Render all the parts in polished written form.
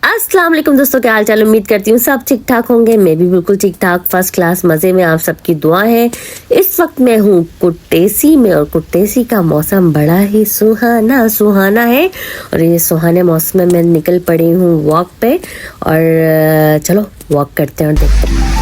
अस्सलाम वालेकुम दोस्तों, क्या हाल चाल। उम्मीद करती हूँ सब ठीक ठाक होंगे। मैं भी बिल्कुल ठीक ठाक, फर्स्ट क्लास मजे में। आप सबकी दुआ है। इस वक्त मैं हूँ कुट्टेसी में और कुट्टेसी का मौसम बड़ा ही सुहाना सुहाना है। और ये सुहाने मौसम में मैं निकल पड़ी हूँ वॉक पे। और चलो वॉक करते हैं और देखते हैं।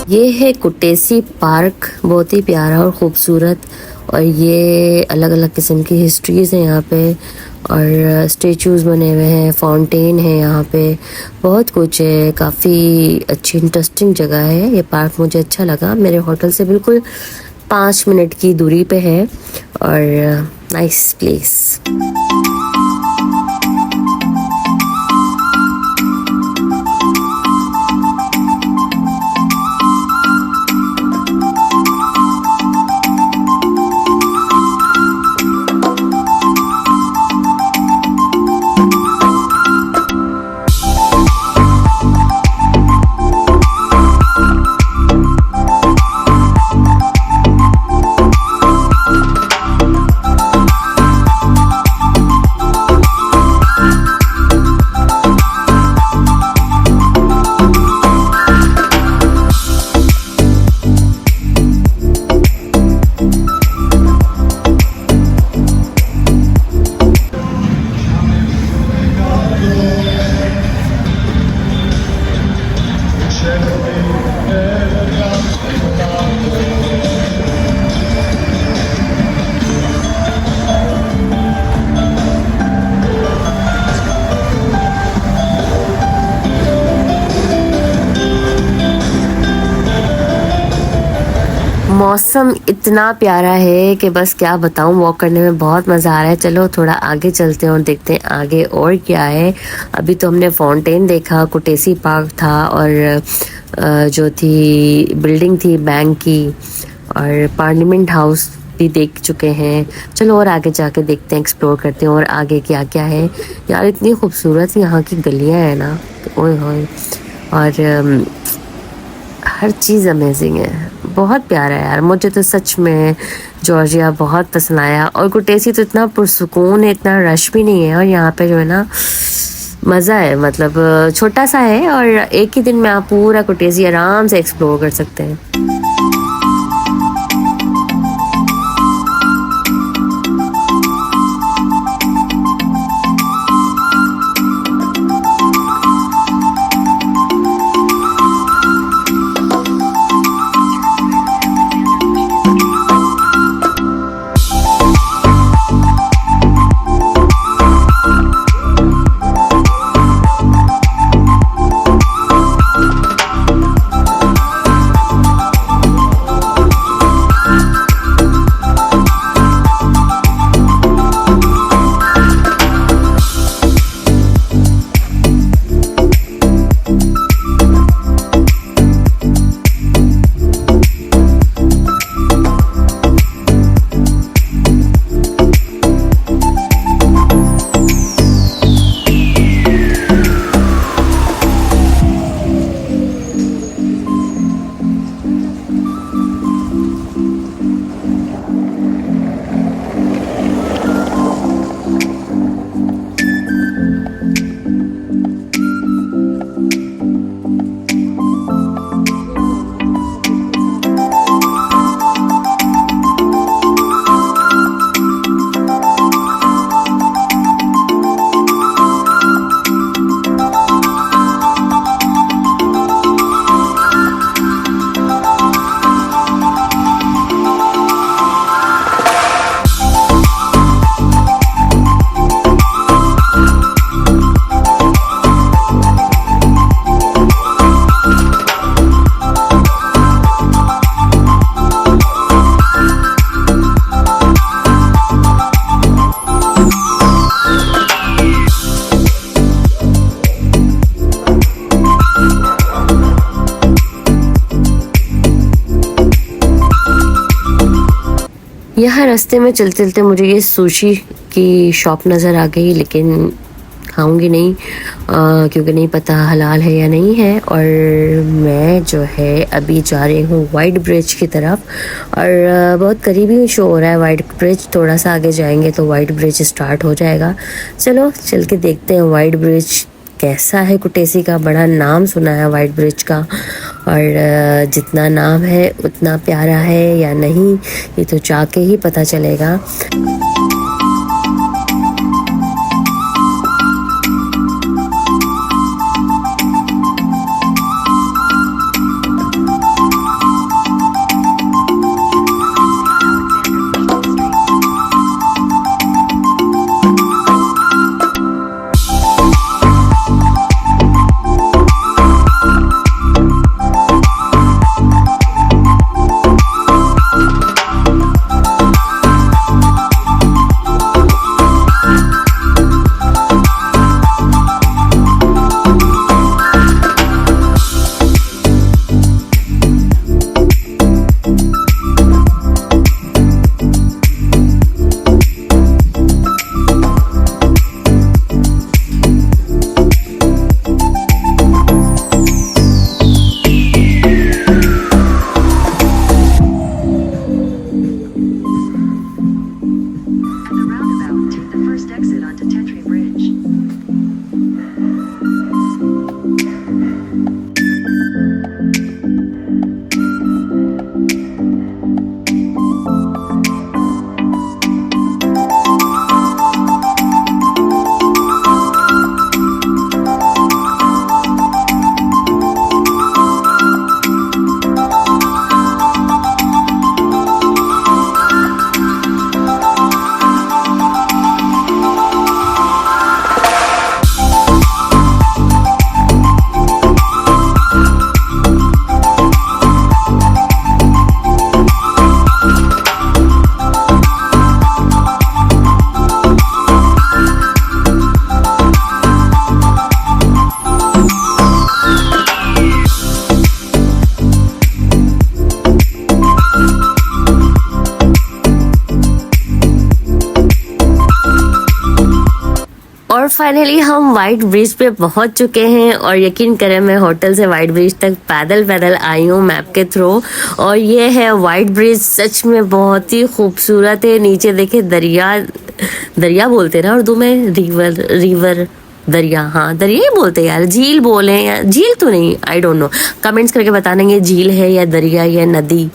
ये है कुट्टेसी पार्क, बहुत ही प्यारा और ख़ूबसूरत। और ये अलग अलग किस्म की हिस्ट्रीज़ हैं यहाँ पे, और स्टेचूज़ बने हुए हैं, फाउंटेन है यहाँ पे, बहुत कुछ है। काफ़ी अच्छी इंटरेस्टिंग जगह है ये पार्क, मुझे अच्छा लगा। मेरे होटल से बिल्कुल 5 मिनट की दूरी पे है और नाइस प्लेस। मौसम इतना प्यारा है कि बस क्या बताऊं, वॉक करने में बहुत मज़ा आ रहा है। चलो थोड़ा आगे चलते हैं और देखते हैं आगे और क्या है। अभी तो हमने फाउंटेन देखा, कुट्टेसी पार्क था, और जो थी बिल्डिंग थी बैंक की, और पार्लियामेंट हाउस भी देख चुके हैं। चलो और आगे जाके देखते हैं, एक्सप्लोर करते हैं और आगे क्या क्या है। यार इतनी खूबसूरत यहाँ की गलियाँ हैं ना, ओए होए। और हर चीज़ अमेजिंग है, बहुत प्यारा है यार। मुझे तो सच में जॉर्जिया बहुत पसंद आया। और कुट्टेसी तो इतना पुरसुकून है, इतना रश भी नहीं है, और यहाँ पे जो है ना मज़ा है। मतलब छोटा सा है और एक ही दिन में आप पूरा कुट्टेसी आराम से एक्सप्लोर कर सकते हैं। यहाँ रास्ते में चलते चलते मुझे ये सुशी की शॉप नज़र आ गई, लेकिन खाऊंगी नहीं क्योंकि नहीं पता हलाल है या नहीं है। और मैं जो है अभी जा रही हूँ वाइट ब्रिज की तरफ, और बहुत करीबी शो हो रहा है वाइट ब्रिज। थोड़ा सा आगे जाएंगे तो वाइट ब्रिज स्टार्ट हो जाएगा। चलो चल के देखते हैं वाइट ब्रिज कैसा है। कुटेसी का बड़ा नाम सुना है वाइट ब्रिज का, और जितना नाम है उतना प्यारा है या नहीं ये तो जाके ही पता चलेगा। और फाइनली हम वाइट ब्रिज पे पहुंच चुके हैं, और यकीन करें मैं होटल से वाइट ब्रिज तक पैदल पैदल आई हूँ मैप के थ्रू। और ये है वाइट ब्रिज, सच में बहुत ही खूबसूरत है। नीचे देखे दरिया, दरिया बोलते हैं ना उर्दू में, रिवर दरिया, हाँ दरिया ही बोलते हैं यार, झील बोले या झील तो नहीं, आई डोंट नो। कमेंट्स करके बताना ये झील है या दरिया या नदी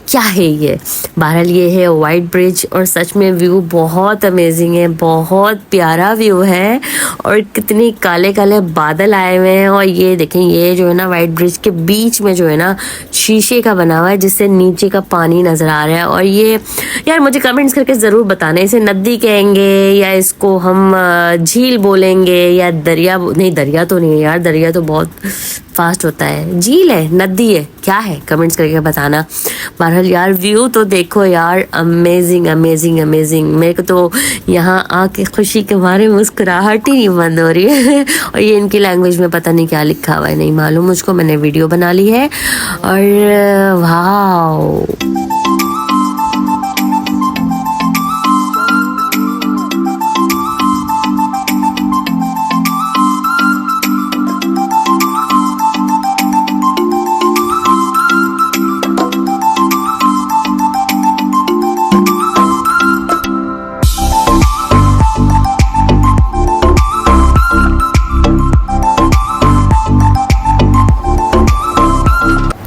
क्या है ये। बहरहाल ये है वाइट ब्रिज, और सच में व्यू बहुत अमेजिंग है, बहुत प्यारा व्यू है। और कितने काले काले बादल आए हुए हैं। और ये देखें, ये जो है ना वाइट ब्रिज के बीच में जो है ना शीशे का बना हुआ है, जिससे नीचे का पानी नजर आ रहा है। और ये यार मुझे कमेंट्स करके ज़रूर बताना, इसे नदी कहेंगे या इसको हम झील बोलेंगे या दरिया। नहीं दरिया तो नहीं है यार, दरिया तो बहुत फास्ट होता है। झील है, नदी है, क्या है, कमेंट्स करके बताना। बहरहाल यार व्यू तो देखो यार, अमेजिंग अमेजिंग अमेजिंग। मेरे को तो यहाँ आके खुशी के मारे मुस्कुराहट ही नहीं बंद हो रही है। और ये इनकी लैंग्वेज में पता नहीं क्या लिखा हुआ है, नहीं मालूम मुझको, मैंने वीडियो बना ली है। और वाह,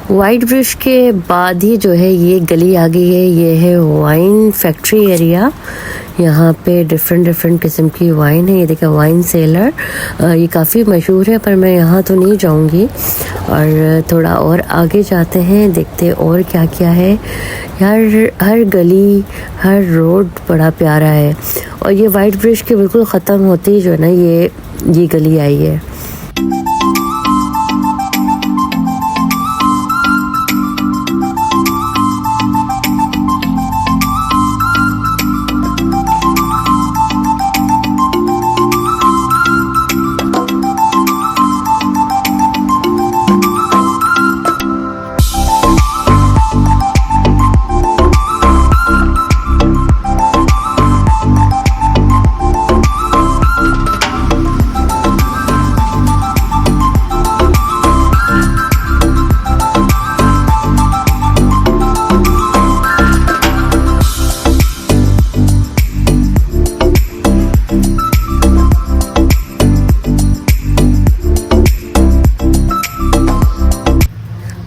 वाइट ब्रिज के बाद ही जो है ये गली आ गई है। ये है वाइन फैक्ट्री एरिया। यहाँ पे डिफरेंट डिफरेंट किस्म की वाइन है। ये देखिए वाइन सेलर, ये काफ़ी मशहूर है, पर मैं यहाँ तो नहीं जाऊँगी। और थोड़ा और आगे जाते हैं, देखते हैं और क्या क्या है। यार हर गली, हर रोड बड़ा प्यारा है। और ये वाइट ब्रिज के बिल्कुल ख़त्म होते ही जो है ना ये गली आई है।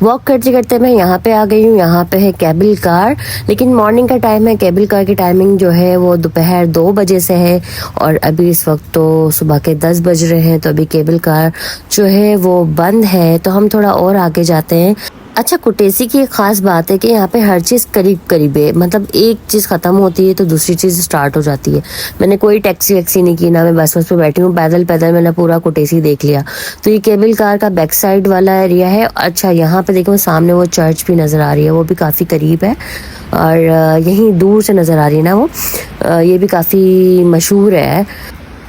वॉक करते करते मैं यहाँ पे आ गई हूँ। यहाँ पे है केबल कार, लेकिन मॉर्निंग का टाइम है। केबल कार की टाइमिंग जो है वो दोपहर 2 बजे से है और अभी इस वक्त तो सुबह के 10 बज रहे हैं, तो अभी केबल कार जो है वो बंद है। तो हम थोड़ा और आगे जाते हैं। अच्छा, कुटेसी की एक खास बात है कि यहाँ पे हर चीज़ करीब करीब है, मतलब एक चीज़ ख़त्म होती है तो दूसरी चीज़ स्टार्ट हो जाती है। मैंने कोई टैक्सी वैक्सी नहीं की, ना मैं बस पे बैठी हूँ, पैदल पैदल मैंने पूरा कुटेसी देख लिया। तो ये केबल कार का बैक साइड वाला एरिया है। अच्छा, यहाँ पे देखो सामने वो चर्च भी नज़र आ रही है, वो भी काफ़ी करीब है और यहीं दूर से नज़र आ रही है ना वो, ये भी काफ़ी मशहूर है।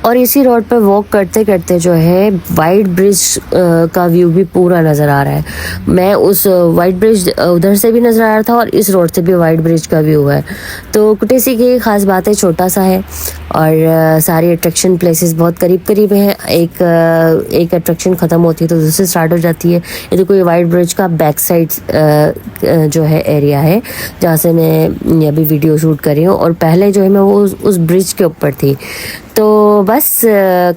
और इसी रोड पर वॉक करते करते जो है वाइट ब्रिज का व्यू भी पूरा नज़र आ रहा है। मैं उस वाइट ब्रिज उधर से भी नज़र आ रहा था और इस रोड से भी वाइट ब्रिज का व्यू है। तो कुटेसी की खास बात है, छोटा सा है और सारी अट्रैक्शन प्लेसेस बहुत करीब करीब हैं। एक अट्रैक्शन ख़त्म होती है तो दूसरी स्टार्ट हो जाती है। ये तो कोई वाइट ब्रिज का बैक साइड जो है एरिया है जहाँ से मैं अभी वीडियो शूट कर रही हूँ, और पहले जो है मैं वो उस ब्रिज के ऊपर थी। तो बस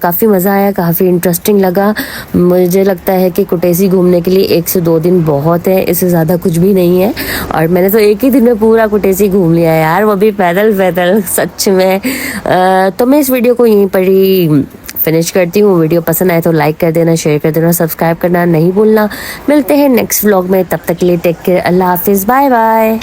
काफ़ी मज़ा आया, काफ़ी इंटरेस्टिंग लगा। मुझे लगता है कि कुटेसी घूमने के लिए 1 से 2 दिन बहुत है, इससे ज़्यादा कुछ भी नहीं है। और मैंने तो एक ही दिन में पूरा कुटेसी घूम लिया यार, वो भी पैदल पैदल, सच में। तो मैं इस वीडियो को यहीं पर ही फिनिश करती हूँ। वीडियो पसंद आए तो लाइक कर देना, शेयर कर देना, सब्सक्राइब करना नहीं भूलना। मिलते हैं नेक्स्ट व्लॉग में, तब तक के लिए टेक केयर, अल्लाह हाफिज़, बाय बाय।